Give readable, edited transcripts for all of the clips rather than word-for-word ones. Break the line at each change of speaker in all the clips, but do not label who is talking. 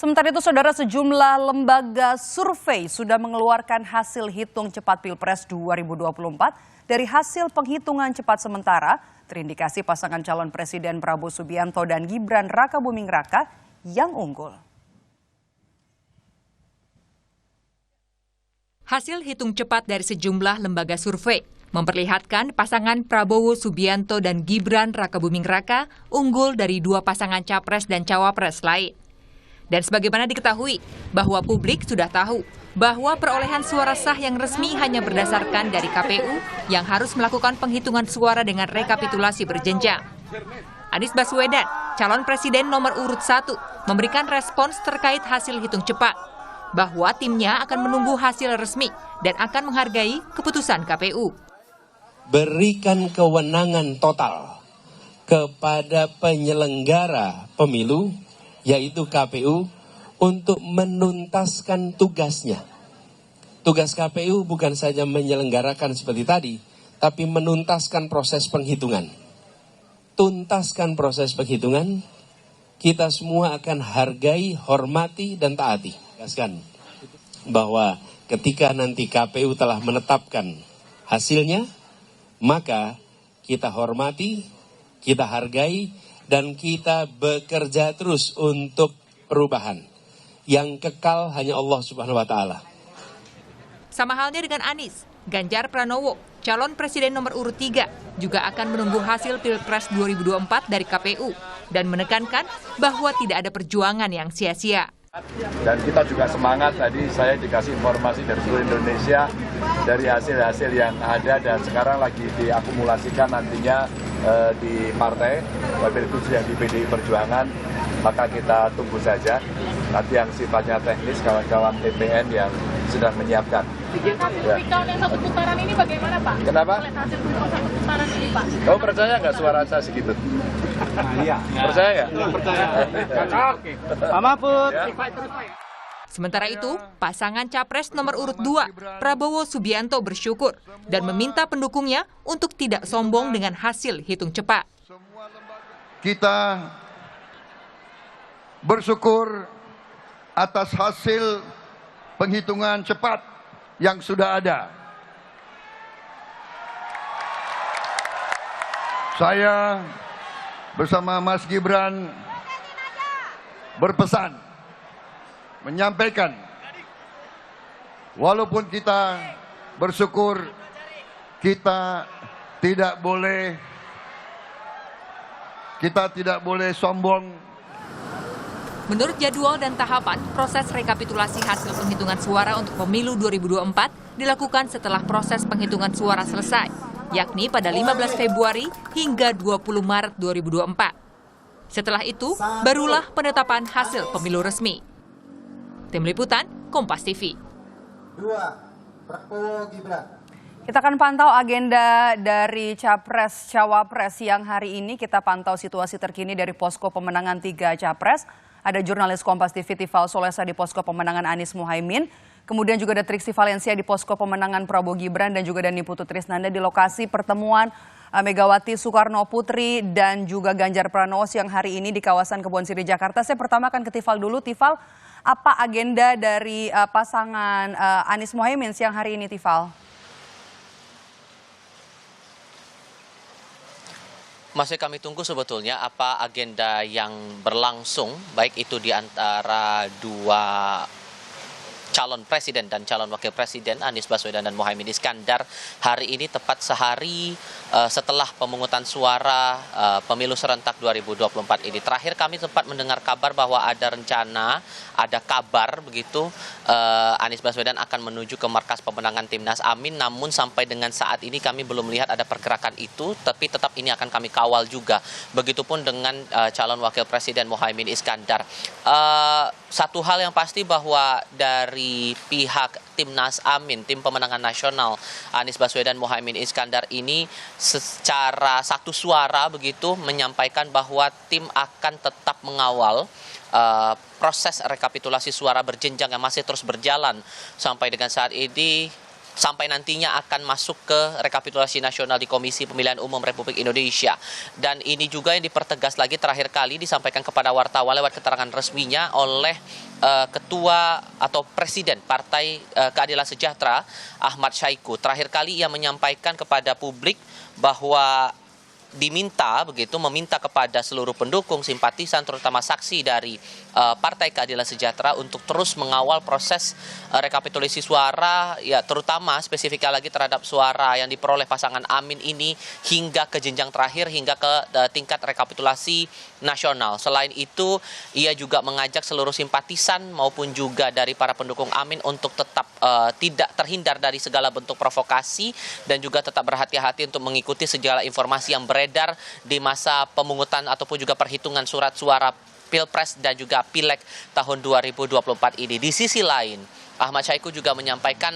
Sementara itu, saudara, sejumlah lembaga survei sudah mengeluarkan hasil hitung cepat Pilpres 2024. Dari hasil penghitungan cepat sementara, terindikasi pasangan calon Presiden Prabowo Subianto dan Gibran Rakabuming Raka yang unggul.
Hasil hitung cepat dari sejumlah lembaga survei memperlihatkan pasangan Prabowo Subianto dan Gibran Rakabuming Raka unggul dari dua pasangan capres dan cawapres lain. Dan sebagaimana diketahui bahwa publik sudah tahu bahwa perolehan suara sah yang resmi hanya berdasarkan dari KPU yang harus melakukan penghitungan suara dengan rekapitulasi berjenjang. Anies Baswedan, calon presiden nomor urut 1, memberikan respons terkait hasil hitung cepat, bahwa timnya akan menunggu hasil resmi dan akan menghargai keputusan KPU.
Berikan kewenangan total kepada penyelenggara pemilu, yaitu KPU, untuk menuntaskan tugasnya. Tugas KPU bukan saja menyelenggarakan seperti tadi, tapi menuntaskan proses penghitungan. Tuntaskan proses penghitungan, kita semua akan hargai, hormati, dan taati. Tegaskan bahwa ketika nanti KPU telah menetapkan hasilnya, maka kita hormati, kita hargai, dan kita bekerja terus untuk perubahan. Yang kekal hanya Allah Subhanahu wa Ta'ala.
Sama halnya dengan Anies, Ganjar Pranowo, calon presiden nomor urut 3, juga akan menunggu hasil Pilpres 2024 dari KPU dan menekankan bahwa tidak ada perjuangan yang sia-sia.
Dan kita juga semangat, tadi saya dikasih informasi dari seluruh Indonesia dari hasil-hasil yang ada dan sekarang lagi diakumulasikan nantinya di partai, wabil khusus yang di PDI Perjuangan, maka kita tunggu saja. Nanti yang sifatnya teknis, kawan-kawan TPN yang sedang menyiapkan.
Hasil yang satu putaran ini bagaimana, Pak?
Kenapa?
Hasil satu putaran ini, Pak.
Kamu percaya nggak suara saya segitu? Iya. Percaya nggak?
Percaya.
Oke. Pak Mahfud.
Sementara itu, pasangan capres nomor urut 2, Prabowo Subianto, bersyukur dan meminta pendukungnya untuk tidak sombong dengan hasil hitung cepat.
Kita bersyukur atas hasil penghitungan cepat yang sudah ada. Saya bersama Mas Gibran berpesan, menyampaikan, walaupun kita bersyukur, kita tidak boleh sombong.
Menurut jadwal dan tahapan, proses rekapitulasi hasil penghitungan suara untuk pemilu 2024 dilakukan setelah proses penghitungan suara selesai, yakni pada 15 Februari hingga 20 Maret 2024. Setelah itu, barulah penetapan hasil pemilu resmi. Tim Liputan, Kompas TV.
2. Prabowo Gibran.
Kita akan pantau agenda dari Capres-Cawapres yang hari ini. Kita pantau situasi terkini dari posko pemenangan 3 Capres. Ada jurnalis Kompas TV Tifal Solesa di posko pemenangan Anies Muhaimin. Kemudian juga ada Triksi Valencia di posko pemenangan Prabowo Gibran dan juga Dani Putu Trisnanda di lokasi pertemuan Megawati Soekarno Putri dan juga Ganjar Pranowo yang hari ini di kawasan Kebon Siri, Jakarta. Saya pertama akan ke Tifal dulu. Tifal, apa agenda dari pasangan Anies Muhaimin siang hari ini, Tifal?
Masih kami tunggu sebetulnya apa agenda yang berlangsung, baik itu di antara dua calon presiden dan calon wakil presiden Anies Baswedan dan Muhaimin Iskandar hari ini tepat sehari setelah pemungutan suara pemilu serentak 2024 ini. Terakhir kami sempat mendengar kabar bahwa ada rencana, ada kabar begitu Anies Baswedan akan menuju ke markas pemenangan Timnas Amin, namun sampai dengan saat ini kami belum melihat ada pergerakan itu, tapi tetap ini akan kami kawal juga. Begitupun dengan calon wakil presiden Muhaimin Iskandar. Satu hal yang pasti bahwa dari pihak Timnas Amin, tim pemenangan nasional Anies Baswedan Muhaimin Iskandar ini secara satu suara begitu menyampaikan bahwa tim akan tetap mengawal proses rekapitulasi suara berjenjang yang masih terus berjalan sampai dengan saat ini. sampai nantinya akan masuk ke rekapitulasi nasional di Komisi Pemilihan Umum Republik Indonesia. Dan ini juga yang dipertegas lagi terakhir kali disampaikan kepada wartawan lewat keterangan resminya oleh Ketua atau Presiden Partai Keadilan Sejahtera Ahmad Syahiku. Terakhir kali ia menyampaikan kepada publik bahwa meminta kepada seluruh pendukung, simpatisan, terutama saksi dari Partai Keadilan Sejahtera untuk terus mengawal proses rekapitulasi suara, ya terutama spesifiknya lagi terhadap suara yang diperoleh pasangan Amin ini hingga ke jenjang terakhir, hingga ke tingkat rekapitulasi nasional. Selain itu, ia juga mengajak seluruh simpatisan maupun juga dari para pendukung Amin untuk tetap tidak terhindar dari segala bentuk provokasi dan juga tetap berhati-hati untuk mengikuti segala informasi yang beredar di masa pemungutan ataupun juga perhitungan surat suara Pilpres dan juga Pileg tahun 2024 ini. Di sisi lain, Ahmad Syahiku juga menyampaikan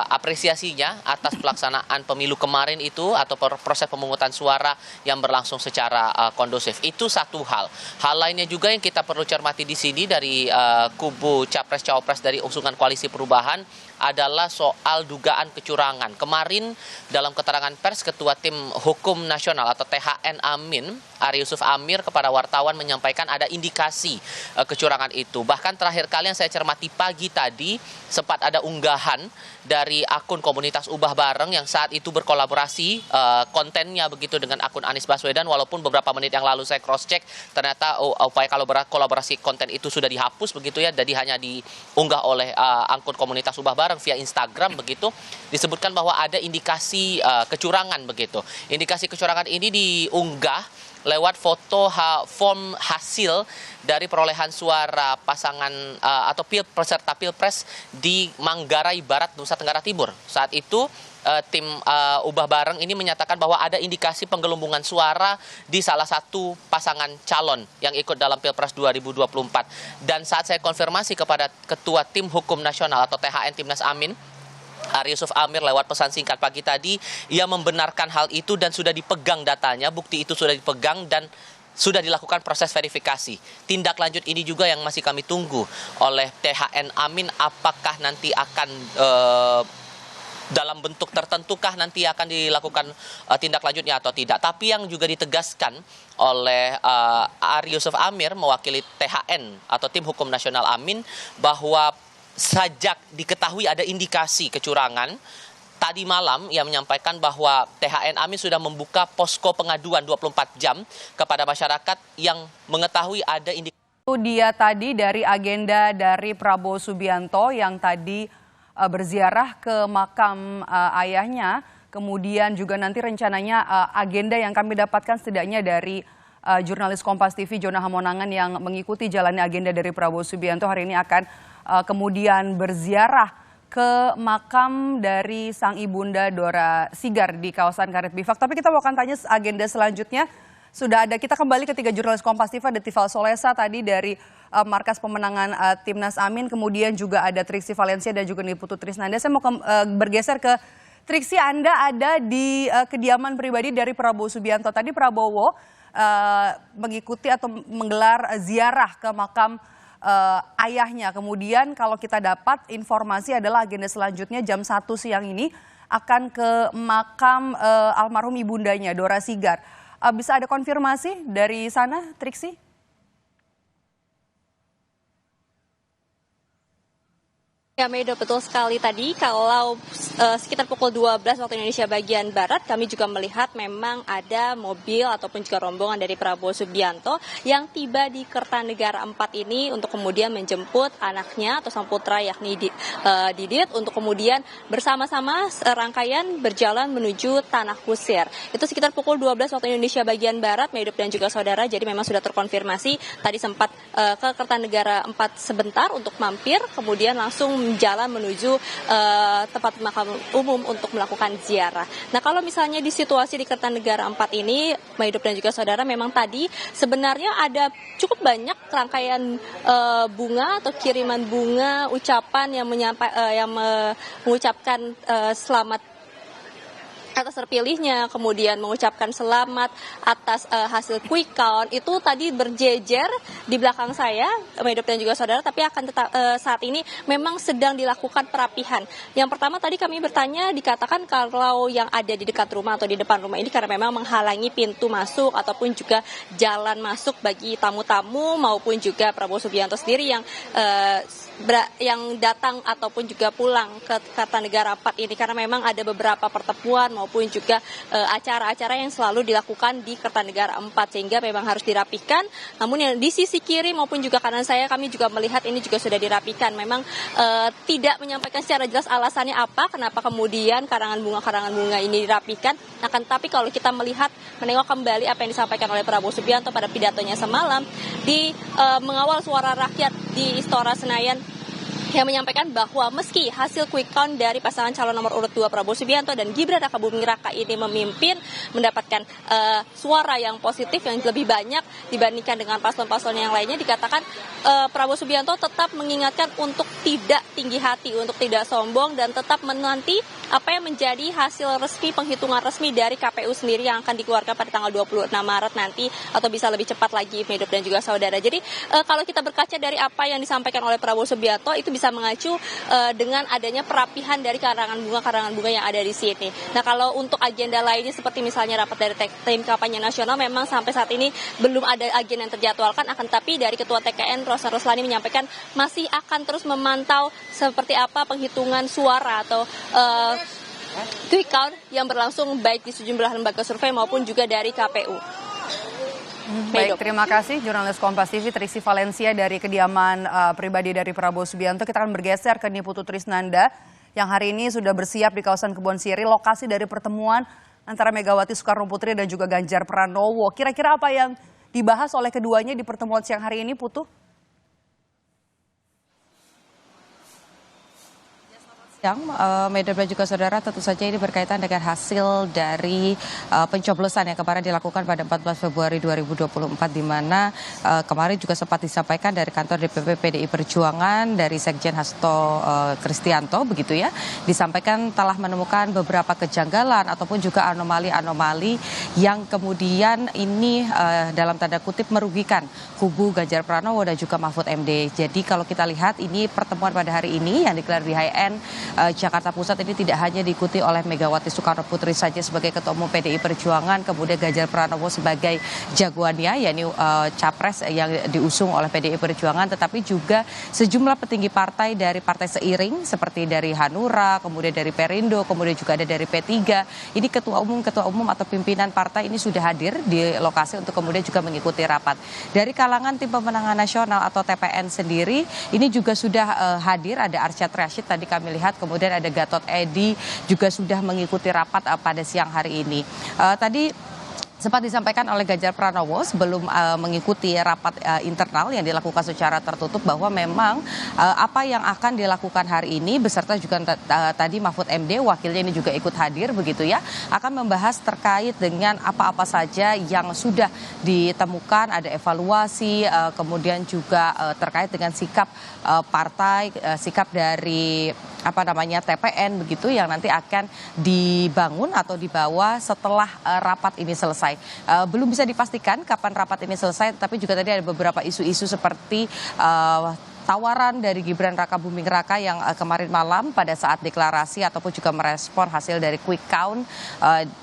apresiasinya atas pelaksanaan pemilu kemarin itu atau proses pemungutan suara yang berlangsung secara kondusif. Itu satu hal. Hal lainnya juga yang kita perlu cermati di sini dari kubu Capres-Cawapres dari usungan Koalisi Perubahan adalah soal dugaan kecurangan. Kemarin dalam keterangan pers Ketua Tim Hukum Nasional atau THN Amin, Ari Yusuf Amir, kepada wartawan menyampaikan ada indikasi kecurangan itu. Bahkan terakhir kali yang saya cermati pagi tadi sempat ada unggahan dari akun komunitas Ubah Bareng yang saat itu berkolaborasi kontennya begitu dengan akun Anies Baswedan, walaupun beberapa menit yang lalu saya cross check ternyata upaya kolaborasi konten itu sudah dihapus begitu ya, jadi hanya diunggah oleh akun komunitas Ubah Bareng via Instagram begitu. Disebutkan bahwa ada indikasi kecurangan begitu. Indikasi kecurangan ini diunggah lewat foto form hasil dari perolehan suara pasangan atau peserta Pilpres di Manggarai Barat, Nusa Tenggara Timur. Saat itu tim Ubah Bareng ini menyatakan bahwa ada indikasi penggelembungan suara di salah satu pasangan calon yang ikut dalam Pilpres 2024. Dan saat saya konfirmasi kepada Ketua Tim Hukum Nasional atau THN Timnas Amin, Ari Yusuf Amir, lewat pesan singkat pagi tadi, ia membenarkan hal itu dan sudah dipegang datanya, bukti itu sudah dipegang dan sudah dilakukan proses verifikasi. Tindak lanjut ini juga yang masih kami tunggu oleh THN Amin, apakah nanti akan dalam bentuk tertentukah nanti akan dilakukan tindak lanjutnya atau tidak. Tapi yang juga ditegaskan oleh Ari Yusuf Amir mewakili THN atau Tim Hukum Nasional Amin bahwa sejak diketahui ada indikasi kecurangan, tadi malam ia menyampaikan bahwa THN Amin sudah membuka posko pengaduan 24 jam kepada masyarakat yang mengetahui ada indikasi.
Itu dia tadi dari agenda dari Prabowo Subianto yang tadi berziarah ke makam ayahnya. Kemudian juga nanti rencananya agenda yang kami dapatkan setidaknya dari jurnalis Kompas TV Jona Hamonangan yang mengikuti jalannya agenda dari Prabowo Subianto hari ini akan kemudian berziarah ke makam dari sang ibunda Dora Sigar di kawasan Karet Bifak. Tapi kita mau akan tanya agenda selanjutnya. Sudah ada, kita kembali ke 3 jurnalis Kompas TV, ada Tifal Solesa tadi dari markas pemenangan Timnas Amin, kemudian juga ada Triksi Valencia dan juga Niputu Trisnanda. Saya mau bergeser ke Triksi, Anda ada di kediaman pribadi dari Prabowo Subianto. Tadi Prabowo mengikuti atau menggelar ziarah ke makam ayahnya. Kemudian kalau kita dapat informasi adalah agenda selanjutnya jam 1 siang ini akan ke makam almarhum ibundanya Dora Sigar. Bisa ada konfirmasi dari sana, Triksi?
Ya, Medo, betul sekali tadi kalau sekitar pukul 12 waktu Indonesia bagian Barat kami juga melihat memang ada mobil ataupun juga rombongan dari Prabowo Subianto yang tiba di Kertanegara 4 ini untuk kemudian menjemput anaknya atau sang putra yakni Didit untuk kemudian bersama-sama rangkaian berjalan menuju Tanah Kusir. Itu sekitar pukul 12 waktu Indonesia bagian Barat, Medo dan juga saudara, jadi memang sudah terkonfirmasi tadi sempat ke Kertanegara 4 sebentar untuk mampir, kemudian langsung jalan menuju tempat makam umum untuk melakukan ziarah. Nah, kalau misalnya di situasi di Kertanegara 4 ini, Mahidup dan juga saudara, memang tadi sebenarnya ada cukup banyak rangkaian bunga atau kiriman bunga, ucapan yang mengucapkan selamat atas terpilihnya, kemudian mengucapkan selamat atas hasil quick count itu tadi berjejer di belakang saya, Medop dan juga saudara, tapi akan tetap saat ini memang sedang dilakukan perapihan. Yang pertama tadi kami bertanya, dikatakan kalau yang ada di dekat rumah atau di depan rumah ini karena memang menghalangi pintu masuk ataupun juga jalan masuk bagi tamu-tamu maupun juga Prabowo Subianto sendiri yang datang ataupun juga pulang ke Kartanegara 4 ini, karena memang ada beberapa pertemuan maupun juga acara-acara yang selalu dilakukan di Kartanegara 4 sehingga memang harus dirapikan. Namun yang di sisi kiri maupun juga kanan saya kami juga melihat ini juga sudah dirapikan. Memang tidak menyampaikan secara jelas alasannya apa, kenapa kemudian karangan bunga ini dirapikan. Akan tetapi kalau kita menengok kembali apa yang disampaikan oleh Prabowo Subianto pada pidatonya semalam di mengawal suara rakyat di Istora Senayan, yang menyampaikan bahwa meski hasil quick count dari pasangan calon nomor urut 2 Prabowo Subianto dan Gibran Rakabuming Raka ini memimpin mendapatkan suara yang positif yang lebih banyak dibandingkan dengan paslon-paslon yang lainnya, dikatakan Prabowo Subianto tetap mengingatkan untuk tidak tinggi hati, untuk tidak sombong dan tetap menanti apa yang menjadi hasil resmi, penghitungan resmi dari KPU sendiri yang akan dikeluarkan pada tanggal 26 Maret nanti atau bisa lebih cepat lagi, Medop dan juga saudara. Jadi kalau kita berkaca dari apa yang disampaikan oleh Prabowo Subianto itu bisa mengacu dengan adanya perapihan dari karangan bunga yang ada di sini. Nah, kalau untuk agenda lainnya seperti misalnya rapat dari tim kampanye nasional, memang sampai saat ini belum ada agenda yang terjadwalkan, akan tapi dari Ketua TKN Rosan Roslani menyampaikan masih akan terus memantau seperti apa penghitungan suara atau quick count yang berlangsung baik di sejumlah lembaga survei maupun juga dari KPU.
Baik, terima kasih jurnalis Kompas TV Triksi Valencia dari kediaman pribadi dari Prabowo Subianto. Kita akan bergeser ke Niputu Trisnanda yang hari ini sudah bersiap di kawasan Kebon Siri, lokasi dari pertemuan antara Megawati Soekarno Putri dan juga Ganjar Pranowo. Kira-kira apa yang dibahas oleh keduanya di pertemuan siang hari ini, Putu?
Yang Medop dan juga saudara, tentu saja ini berkaitan dengan hasil dari pencoblosan yang kemarin dilakukan pada 14 Februari 2024 di mana kemarin juga sempat disampaikan dari kantor DPP PDI Perjuangan dari Sekjen Hasto Kristianto begitu ya, disampaikan telah menemukan beberapa kejanggalan ataupun juga anomali-anomali yang kemudian ini dalam tanda kutip merugikan kubu Ganjar Pranowo dan juga Mahfud MD. Jadi kalau kita lihat ini pertemuan pada hari ini yang digelar di HN Jakarta Pusat ini tidak hanya diikuti oleh Megawati Soekarno Putri saja sebagai Ketua Umum PDI Perjuangan, kemudian Ganjar Pranowo sebagai jagoannya, yakni capres yang diusung oleh PDI Perjuangan, tetapi juga sejumlah petinggi partai dari partai seiring seperti dari Hanura, kemudian dari Perindo, kemudian juga ada dari P3. Ini ketua umum atau pimpinan partai ini sudah hadir di lokasi untuk kemudian juga mengikuti rapat. Dari kalangan tim pemenangan nasional atau TPN sendiri ini juga sudah hadir, ada Arsyad Rashid tadi kami lihat, kemudian ada Gatot Edi juga sudah mengikuti rapat pada siang hari ini. Tadi sempat disampaikan oleh Ganjar Pranowo sebelum mengikuti rapat internal yang dilakukan secara tertutup bahwa memang apa yang akan dilakukan hari ini beserta juga tadi Mahfud MD wakilnya ini juga ikut hadir begitu ya, akan membahas terkait dengan apa-apa saja yang sudah ditemukan, ada evaluasi, kemudian juga terkait dengan sikap partai, sikap dari TPN begitu yang nanti akan dibangun atau dibawa setelah rapat ini selesai. Belum bisa dipastikan kapan rapat ini selesai, tapi juga tadi ada beberapa isu-isu seperti tawaran dari Gibran Rakabuming Raka yang kemarin malam pada saat deklarasi ataupun juga merespon hasil dari quick count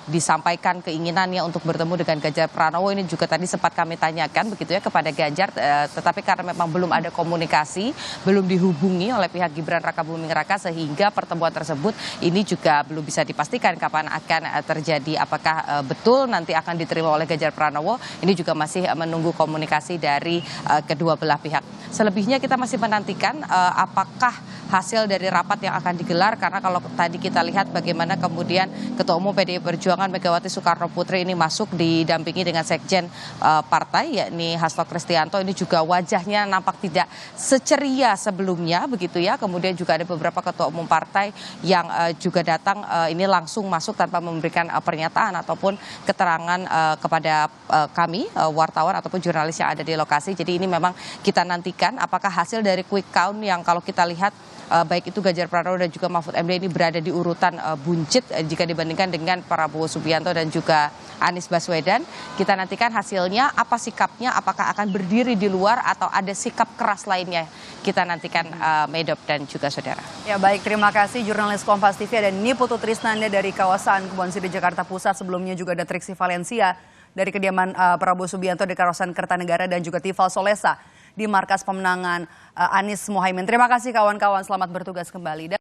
disampaikan keinginannya untuk bertemu dengan Ganjar Pranowo. Ini juga tadi sempat kami tanyakan begitu ya kepada Ganjar, tetapi karena memang belum ada komunikasi, belum dihubungi oleh pihak Gibran Rakabuming Raka sehingga pertemuan tersebut ini juga belum bisa dipastikan kapan akan terjadi, apakah betul nanti akan diterima oleh Ganjar Pranowo. Ini juga masih menunggu komunikasi dari kedua belah pihak. Selebihnya kita masih menantikan apakah hasil dari rapat yang akan digelar, karena kalau tadi kita lihat bagaimana kemudian Ketua Umum PDI Perjuangan Megawati Soekarno Putri ini masuk didampingi dengan Sekjen partai yakni Hasto Kristianto, ini juga wajahnya nampak tidak seceria sebelumnya begitu ya. Kemudian juga ada beberapa ketua umum partai yang juga datang ini langsung masuk tanpa memberikan pernyataan ataupun keterangan kepada kami wartawan ataupun jurnalis yang ada di lokasi. Jadi ini memang kita nantikan apakah hasil dari quick count yang kalau kita lihat baik itu Ganjar Pranowo dan juga Mahfud MD ini berada di urutan buncit jika dibandingkan dengan Prabowo Subianto dan juga Anies Baswedan. Kita nantikan hasilnya, apa sikapnya, apakah akan berdiri di luar atau ada sikap keras lainnya. Kita nantikan Medop dan juga saudara.
Ya baik, terima kasih jurnalis Kompas TV dan Niputu Trisnanda dari kawasan Kebon Siri Jakarta Pusat. Sebelumnya juga ada Triksi Valencia dari kediaman Prabowo Subianto di kawasan Kertanegara dan juga Tifal Solesa di markas pemenangan Anies Mohaimin. Terima kasih kawan-kawan, selamat bertugas kembali.